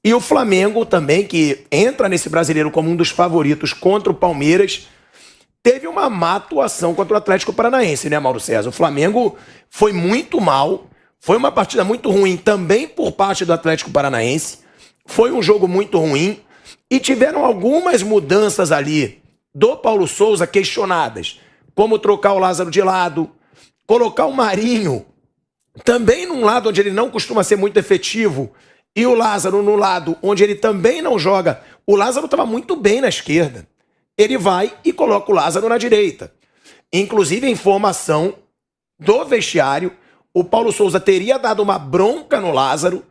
E o Flamengo também, que entra nesse brasileiro como um dos favoritos contra o Palmeiras, teve uma má atuação contra o Atlético Paranaense, né, Mauro César? O Flamengo foi muito mal, foi uma partida muito ruim também por parte do Atlético Paranaense, foi um jogo muito ruim e tiveram algumas mudanças ali do Paulo Souza questionadas, como trocar o Lázaro de lado, colocar o Marinho também num lado onde ele não costuma ser muito efetivo e o Lázaro no lado onde ele também não joga. O Lázaro estava muito bem na esquerda. Ele vai e coloca o Lázaro na direita. Inclusive, a informação do vestiário, o Paulo Souza teria dado uma bronca no Lázaro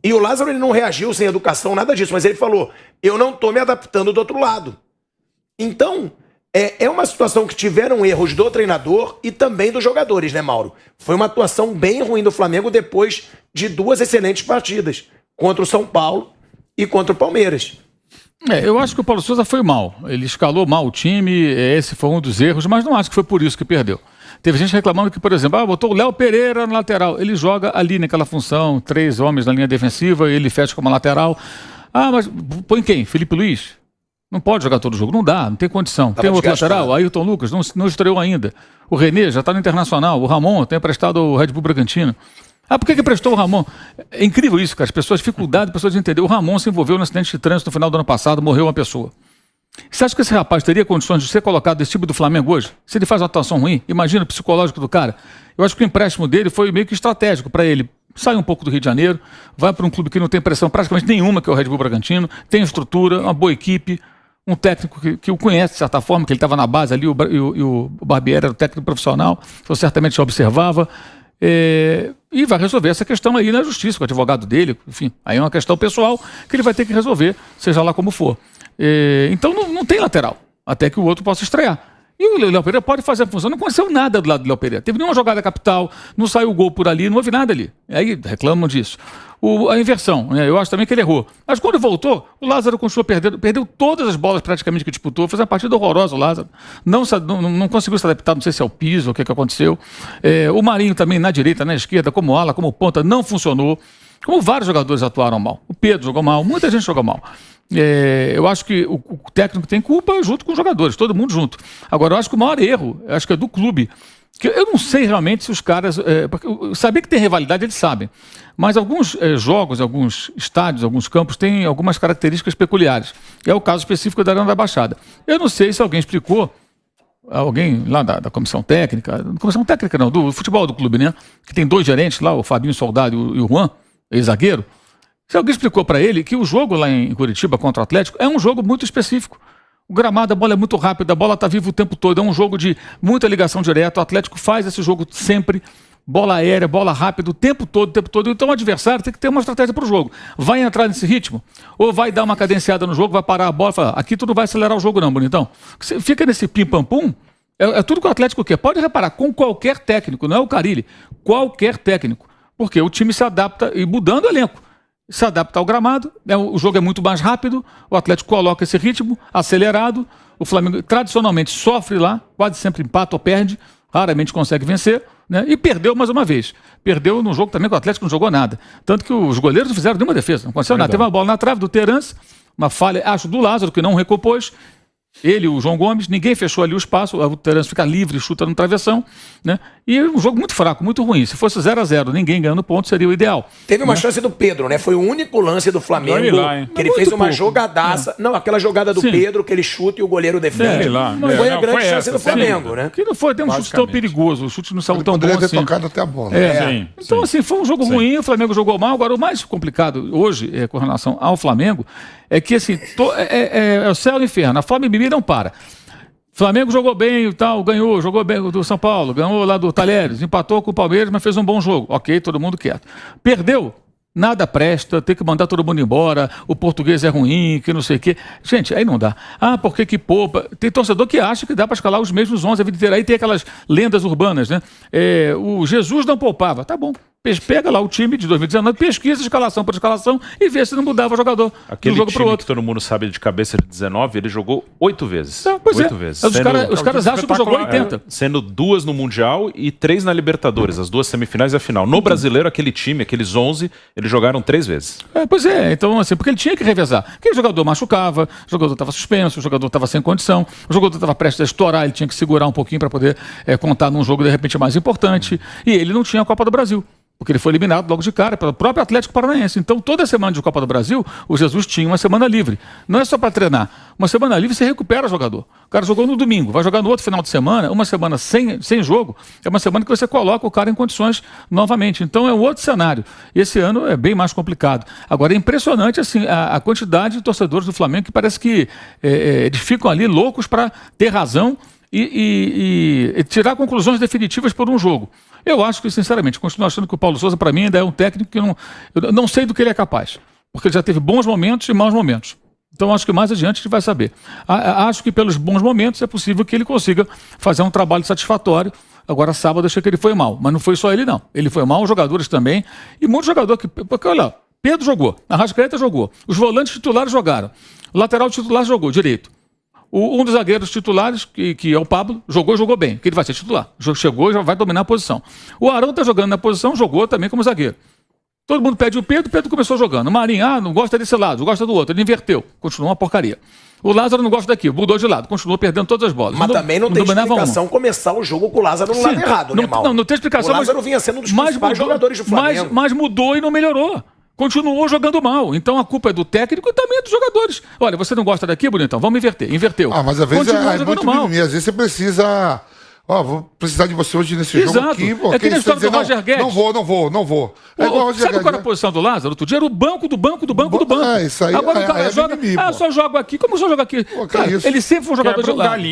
e o Lázaro ele não reagiu sem educação, nada disso, mas ele falou, eu não estou me adaptando do outro lado. Então, é uma situação que tiveram erros do treinador e também dos jogadores, né, Mauro? Foi uma atuação bem ruim do Flamengo depois de 2 excelentes partidas, contra o São Paulo e contra o Palmeiras. Eu acho que o Paulo Souza foi mal. Ele escalou mal o time, esse foi um dos erros, mas não acho que foi por isso que perdeu. Teve gente reclamando que, por exemplo, botou o Léo Pereira na lateral. Ele joga ali naquela função, 3 homens na linha defensiva, ele fecha como lateral. Mas põe quem? Felipe Luiz? Não pode jogar todo jogo, não dá, não tem condição. Tem outro lateral, Ayrton Lucas, não estreou ainda. O René já está no Internacional, o Ramon tem emprestado o Red Bull Bragantino. Por que prestou o Ramon? É incrível isso, cara. As pessoas, dificuldade de pessoas entenderem. O Ramon se envolveu no acidente de trânsito no final do ano passado, morreu uma pessoa. Você acha que esse rapaz teria condições de ser colocado desse tipo do Flamengo hoje? Se ele faz uma atuação ruim, imagina o psicológico do cara. Eu acho que o empréstimo dele foi meio que estratégico para ele. Sai um pouco do Rio de Janeiro, vai para um clube que não tem pressão praticamente nenhuma, que é o Red Bull Bragantino, tem estrutura, uma boa equipe, um técnico que o conhece de certa forma, que ele estava na base ali, o Barbieri era o técnico profissional, então certamente já observava. E vai resolver essa questão aí na justiça, com o advogado dele, enfim, aí é uma questão pessoal que ele vai ter que resolver, seja lá como for. Então não tem lateral, até que o outro possa estrear. E o Léo Pereira pode fazer a função, não aconteceu nada do lado do Léo Pereira, teve nenhuma jogada capital, não saiu gol por ali, não houve nada ali, aí reclamam disso. A inversão, né? Eu acho também que ele errou. Mas quando voltou, o Lázaro continuou perdeu todas as bolas praticamente que disputou, fez uma partida horrorosa o Lázaro, não conseguiu se adaptar, não sei se é o piso, o que aconteceu. O Marinho também na direita, na esquerda, como ala, como ponta, não funcionou. Como vários jogadores atuaram mal. O Pedro jogou mal, muita gente jogou mal. Eu acho que o técnico tem culpa junto com os jogadores, todo mundo junto. Agora, eu acho que o maior erro, acho que é do clube, que eu não sei realmente se os caras... porque saber que tem rivalidade, eles sabem. Mas alguns jogos, alguns estádios, alguns campos têm algumas características peculiares. É o caso específico da Arena da Baixada. Eu não sei se alguém explicou, alguém lá da comissão técnica não, do futebol do clube, né? Que tem 2 gerentes lá, o Fabinho Soldado e o Juan, ex-zagueiro. Se alguém explicou para ele que o jogo lá em Curitiba contra o Atlético é um jogo muito específico. O gramado, a bola é muito rápida, a bola está viva o tempo todo, é um jogo de muita ligação direta, o Atlético faz esse jogo sempre, bola aérea, bola rápida, o tempo todo, então o adversário tem que ter uma estratégia para o jogo. Vai entrar nesse ritmo? Ou vai dar uma cadenciada no jogo, vai parar a bola e falar, aqui tu não vai acelerar o jogo não, bonitão. Você fica nesse pim-pam-pum, é tudo que o Atlético quer. Pode reparar, com qualquer técnico, não é o Carille, qualquer técnico, porque o time se adapta, e mudando o elenco, se adapta ao gramado, o jogo é muito mais rápido, o Atlético coloca esse ritmo acelerado, o Flamengo tradicionalmente sofre lá, quase sempre empata ou perde, raramente consegue vencer, né? E perdeu mais uma vez. Perdeu no jogo também que o Atlético não jogou nada. Tanto que os goleiros não fizeram nenhuma defesa, não aconteceu nada. Teve uma bola na trave do Terence, uma falha, acho, do Lázaro, que não recompôs. Ele e o João Gomes, ninguém fechou ali o espaço, o Terence fica livre, chuta no travessão, né? E um jogo muito fraco, muito ruim. Se fosse 0-0, ninguém ganhando ponto, seria o ideal. Teve uma chance do Pedro, né? Foi o único lance do Flamengo que ele fez uma jogadaça. Não, aquela jogada do Pedro que ele chuta e o goleiro defende. Foi a grande chance do Flamengo, né? Que não foi, tem um chute tão perigoso, o chute não saiu tão bom assim. Poderia ter tocado até a bola. Então, assim, foi um jogo ruim, o Flamengo jogou mal. Agora, o mais complicado hoje, com relação ao Flamengo, é que, assim, é o céu e o inferno. A fome e bebida não para. Flamengo jogou bem e tal, ganhou, jogou bem do São Paulo, ganhou lá do Talheres, empatou com o Palmeiras, mas fez um bom jogo. Ok, todo mundo quieto. Perdeu, nada presta, tem que mandar todo mundo embora, o português é ruim, que não sei o quê. Gente, aí não dá. Porque que poupa? Tem torcedor que acha que dá para escalar os mesmos 11 a vida inteira. Aí tem aquelas lendas urbanas, né? O Jesus não poupava. Tá bom. Pega lá o time de 2019, pesquisa escalação por escalação e vê se não mudava o jogador Aquele de um jogo para o outro. Que todo mundo sabe de cabeça de 19, ele jogou 8 vezes. Pois 8 é. vezes. Os caras acham que jogou 80. Sendo 2 no Mundial e 3 na Libertadores, as 2 semifinais e a final. No Brasileiro, aquele time, aqueles 11, eles jogaram 3 vezes. Pois é, então assim, porque ele tinha que revezar. Aquele jogador machucava, o jogador estava suspenso, o jogador estava sem condição, o jogador estava prestes a estourar, ele tinha que segurar um pouquinho para poder contar num jogo de repente mais importante. E ele não tinha a Copa do Brasil, porque ele foi eliminado logo de cara pelo próprio Atlético Paranaense. Então, toda semana de Copa do Brasil, o Jesus tinha uma semana livre. Não é só para treinar. Uma semana livre você recupera o jogador. O cara jogou no domingo, vai jogar no outro final de semana, uma semana sem jogo, é uma semana que você coloca o cara em condições novamente. Então, é um outro cenário. Esse ano é bem mais complicado. Agora, é impressionante assim, a quantidade de torcedores do Flamengo que parece que eles ficam ali loucos para ter razão e tirar conclusões definitivas por um jogo. Eu acho que, sinceramente, continuo achando que o Paulo Sousa, para mim, ainda é um técnico que eu não sei do que ele é capaz. Porque ele já teve bons momentos e maus momentos. Então, acho que mais adiante a gente vai saber. Acho que pelos bons momentos é possível que ele consiga fazer um trabalho satisfatório. Agora, sábado, eu achei que ele foi mal. Mas não foi só ele, não. Ele foi mal, os jogadores também. E muitos jogadores que... Porque, olha, Pedro jogou, Arrascaeta jogou, os volantes titulares jogaram, o lateral titular jogou direito. Um dos zagueiros titulares, que é o Pablo, jogou bem, que ele vai ser titular. Chegou e já vai dominar a posição. O Arão está jogando na posição, jogou também como zagueiro. Todo mundo pede o Pedro começou jogando. O Marinho, não gosta desse lado, gosta do outro. Ele inverteu, continuou uma porcaria. O Lázaro não gosta daqui, mudou de lado, continuou perdendo todas as bolas. Mas também não tem explicação começar o jogo com o Lázaro no lado errado, né, Mauro? Não tem explicação. O Lázaro vinha sendo um dos principais jogadores do Flamengo. Mas mudou e não melhorou. Continuou jogando mal. Então a culpa é do técnico e também dos jogadores. Olha, você não gosta daqui, bonitão? Vamos inverter. Inverteu. Mas às vezes é muito mimimi. Às vezes você precisa... vou precisar de você hoje nesse jogo aqui. É que nem a história do Roger Guedes. Não vou. É igual o Roger Sabe qual era a posição do Lázaro? Outro dia era o banco do banco. Isso aí. Agora o cara joga... mimimi, só jogo aqui. Como só joga aqui? Cara, ele sempre foi um jogador de lado.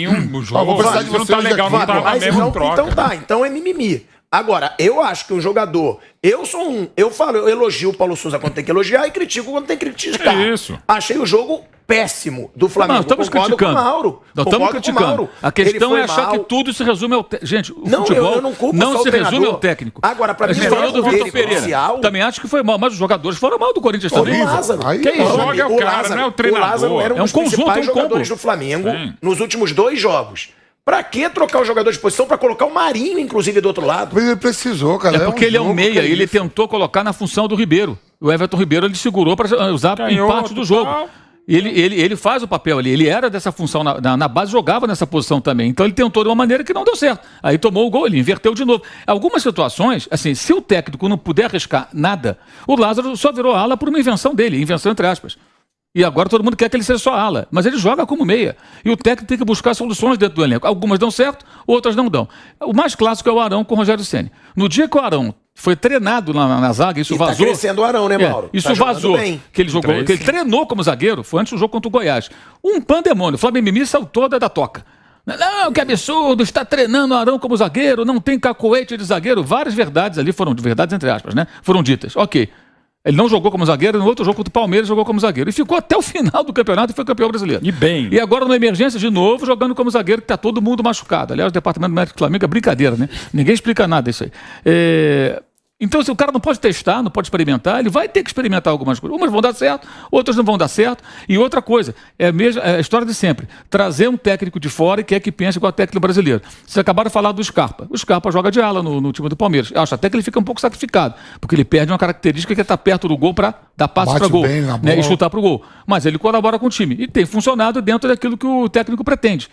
Vou precisar de você hoje aqui. Então tá. Então é mimimi. Agora, eu acho que um jogador... Eu elogio o Paulo Sousa quando tem que elogiar e critico quando tem que criticar. É isso. Achei o jogo péssimo do Flamengo. Não, estamos criticando. Com o Mauro. Nós estamos criticando. A questão é achar que tudo se resume ao técnico. Gente, o futebol eu não culpo não se resume ao técnico. Agora, pra a gente falou do Vitor Pereira. Também acho que foi mal, mas os jogadores foram mal do Corinthians também. O Lázaro. Quem joga é o cara, não é o treinador. O Lázaro era um dos principais jogadores do Flamengo nos últimos 2 jogos. Pra que trocar o jogador de posição? Pra colocar o Marinho, inclusive, do outro lado. Mas ele precisou, cara. É porque ele é um meia. Ele tentou colocar na função do Ribeiro. O Everton Ribeiro ele segurou para usar em parte do jogo. Ele faz o papel ali. Ele era dessa função na base, jogava nessa posição também. Então ele tentou de uma maneira que não deu certo. Aí tomou o gol, ele inverteu de novo. Algumas situações, assim, se o técnico não puder arriscar nada, o Lázaro só virou ala por uma invenção dele, invenção entre aspas. E agora todo mundo quer que ele seja só ala, mas ele joga como meia. E o técnico tem que buscar soluções dentro do elenco. Algumas dão certo, outras não dão. O mais clássico é o Arão com o Rogério Ceni. No dia que o Arão foi treinado na zaga, isso vazou. Tá crescendo o Arão, né, Mauro? Isso vazou. Que ele jogou, que ele treinou como zagueiro, foi antes do jogo contra o Goiás. Um pandemônio. O Flamengo Mimi saltou da toca. Não, que absurdo, está treinando o Arão como zagueiro, não tem cacoete de zagueiro. Várias verdades ali foram, verdades entre aspas, né? Foram ditas. Ok. Ele não jogou como zagueiro, no outro jogo contra o Palmeiras jogou como zagueiro. E ficou até o final do campeonato e foi campeão brasileiro. E bem. E agora, numa emergência, de novo, jogando como zagueiro, que está todo mundo machucado. Aliás, o Departamento Médico do Flamengo é brincadeira, né? Ninguém explica nada isso aí. Então, se o cara não pode testar, não pode experimentar, ele vai ter que experimentar algumas coisas. Umas vão dar certo, outras não vão dar certo. E outra coisa, é a história de sempre. Trazer um técnico de fora e quer que pense igual o técnico brasileiro. Vocês acabaram de falar do Scarpa. O Scarpa joga de ala no time do Palmeiras. Eu acho até que ele fica um pouco sacrificado, porque ele perde uma característica que é estar perto do gol para dar passe para gol, né, e chutar para o gol. Mas ele colabora com o time. E tem funcionado dentro daquilo que o técnico pretende.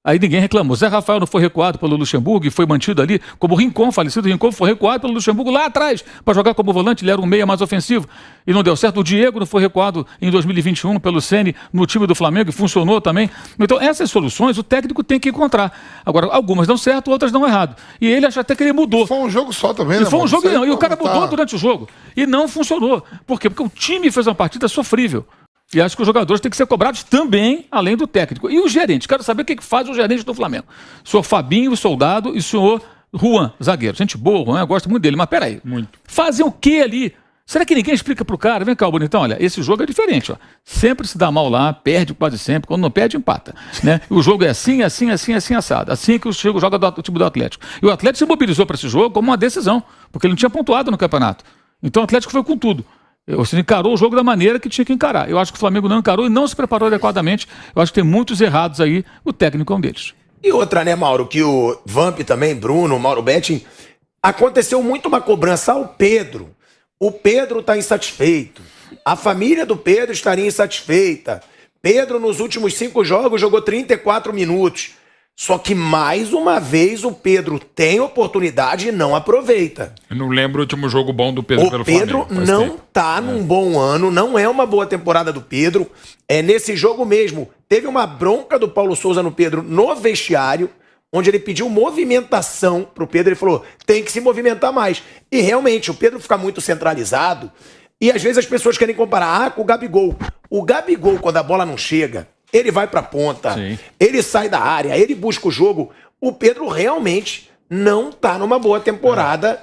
Aí ninguém reclamou. Zé Rafael não foi recuado pelo Luxemburgo e foi mantido ali como o Rincon, falecido Rincon, foi recuado pelo Luxemburgo lá atrás para jogar como volante, ele era um meia mais ofensivo e não deu certo. O Diego não foi recuado em 2021 pelo Ceni no time do Flamengo e funcionou também. Então essas soluções o técnico tem que encontrar. Agora, algumas dão certo, outras dão errado. E ele acha até que ele mudou. Foi um jogo só também, né? E foi um jogo não. E o cara mudou durante o jogo. E não funcionou. Por quê? Porque o time fez uma partida sofrível. E acho que os jogadores têm que ser cobrados também, além do técnico. E os gerentes? Quero saber o que faz o gerente do Flamengo. O senhor Fabinho, Soldado e o senhor Juan, zagueiro. Gente boa, Juan, eu gosto muito dele, mas peraí. Muito. Fazem o que ali? Será que ninguém explica pro cara? Vem cá, bonitão, olha, esse jogo é diferente, ó. Sempre se dá mal lá, perde quase sempre. Quando não perde, empata. Né? O jogo é assim, assado. Assim que o Chico joga o time do Atlético. E o Atlético se mobilizou para esse jogo como uma decisão, porque ele não tinha pontuado no campeonato. Então o Atlético foi com tudo. Você encarou o jogo da maneira que tinha que encarar. Eu acho que o Flamengo não encarou e não se preparou adequadamente. Eu acho que tem muitos errados aí. O técnico é um deles. E outra, né, Mauro, que o Vamp também, Bruno, Mauro Betting, aconteceu muito uma cobrança ao Pedro. O Pedro está insatisfeito. A família do Pedro estaria insatisfeita. Pedro, nos últimos 5 jogos, jogou 34 minutos. Só que, mais uma vez, o Pedro tem oportunidade e não aproveita. Eu não lembro o último jogo bom do Pedro pelo Flamengo. O Pedro não tá num bom ano, não é uma boa temporada do Pedro. Nesse jogo mesmo, teve uma bronca do Paulo Souza no Pedro no vestiário, onde ele pediu movimentação pro Pedro. Ele falou, tem que se movimentar mais. E realmente, o Pedro fica muito centralizado. E às vezes as pessoas querem comparar com o Gabigol. O Gabigol, quando a bola não chega, ele vai pra ponta, ele sai da área, ele busca o jogo. O Pedro realmente não tá numa boa temporada.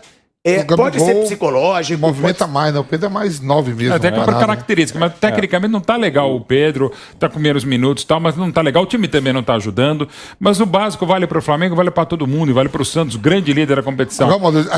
Pode ser psicológico. Movimenta mais, né? O Pedro é mais 9 mesmo. Até por característica, mas tecnicamente não tá legal o Pedro, tá com menos minutos e tal, mas não tá legal. O time também não tá ajudando. Mas o básico vale pro Flamengo, vale pra todo mundo, e vale pro Santos, grande líder da competição.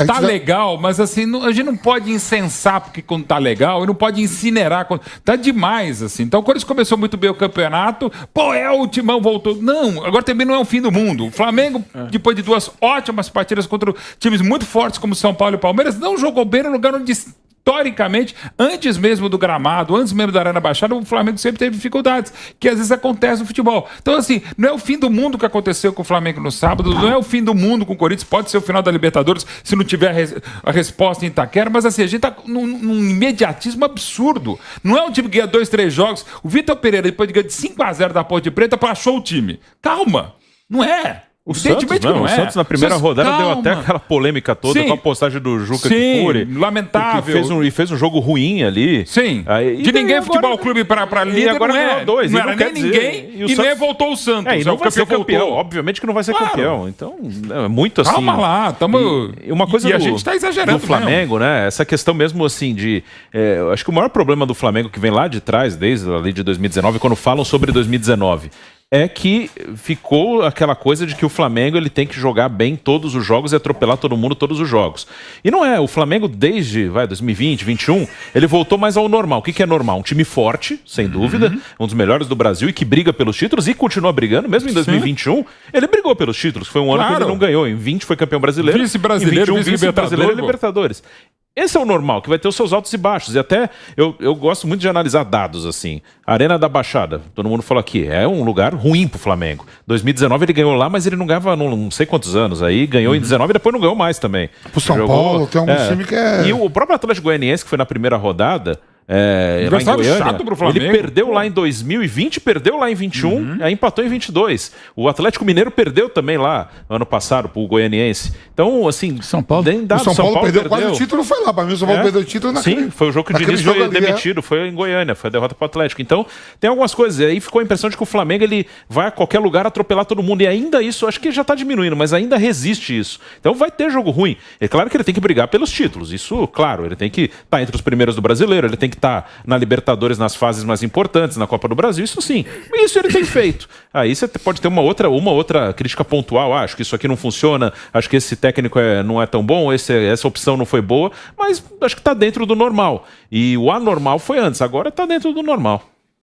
Tá legal, mas assim, a gente não pode incensar porque quando tá legal, e não pode incinerar. Tá demais, assim. Então, quando começou muito bem o campeonato, o Timão voltou. Não, agora também não é o fim do mundo. O Flamengo, depois de 2 ótimas partidas contra times muito fortes como São Paulo e Palmeiras, não jogou bem no lugar onde, historicamente, antes mesmo do gramado, antes mesmo da Arena Baixada, o Flamengo sempre teve dificuldades, que às vezes acontece no futebol. Então, assim, não é o fim do mundo que aconteceu com o Flamengo no sábado, não é o fim do mundo com o Corinthians, pode ser o final da Libertadores se não tiver a resposta em Itaquera, mas assim, a gente tá num imediatismo absurdo. Não é um time que ganha 2, 3 jogos. O Vitor Pereira, depois de ganhar de 5-0 da Ponte Preta, achou o time. Calma, não é. O Santos na primeira rodada deu até aquela polêmica toda com a postagem do Juca Kfouri. Lamentável. E fez um jogo ruim ali. Sim. De ninguém futebol clube para líder, e agora não é. 2. Não era nem ninguém e nem voltou o Santos. E não vai ser campeão. Obviamente que não vai ser campeão. Então, é muito assim. Calma lá. Uma coisa e a gente está exagerando do Flamengo, né? Essa questão mesmo assim de... acho que o maior problema do Flamengo que vem lá de trás, desde ali de 2019, quando falam sobre 2019... é que ficou aquela coisa de que o Flamengo ele tem que jogar bem todos os jogos e atropelar todo mundo todos os jogos. E não é. O Flamengo desde 2020, 2021, ele voltou mais ao normal. O que é normal? Um time forte, sem dúvida, um dos melhores do Brasil e que briga pelos títulos e continua brigando. Mesmo em 2021, ele brigou pelos títulos. Foi um ano que ele não ganhou. Em 20 foi campeão brasileiro. Vice-brasileiro, vice-brasileiro e Libertadores. Esse é o normal, que vai ter os seus altos e baixos. E até eu gosto muito de analisar dados assim. Arena da Baixada, todo mundo falou aqui, é um lugar ruim pro Flamengo. 2019 ele ganhou lá, mas ele não ganhava não sei quantos anos. Aí ganhou em 19 e depois não ganhou mais também. Pro São Paulo tem algum time que é... E o próprio Atlético Goianiense, que foi na primeira rodada... lá em Goiânia, chato pro Flamengo. Ele perdeu lá em 2020, perdeu lá em 21, aí empatou em 22. O Atlético Mineiro perdeu também lá ano passado pro Goianiense. Então, assim, São Paulo, o São Paulo perdeu quase o título, foi lá. Para mim, o São Paulo perdeu o título naquele... Sim, foi o jogo que o Diniz foi demitido, foi em Goiânia, foi a derrota pro Atlético. Então, tem algumas coisas. E aí ficou a impressão de que o Flamengo ele vai a qualquer lugar atropelar todo mundo. E ainda isso, acho que já tá diminuindo, mas ainda resiste isso. Então vai ter jogo ruim. É claro que ele tem que brigar pelos títulos. Isso, claro, ele tem que estar entre os primeiros do Brasileiro, ele tem que estar na Libertadores nas fases mais importantes, na Copa do Brasil, isso sim. Isso ele tem feito. Aí você pode ter uma outra crítica pontual. Acho que isso aqui não funciona, acho que esse técnico não é tão bom, essa opção não foi boa, mas acho que está dentro do normal. E o anormal foi antes, agora está dentro do normal.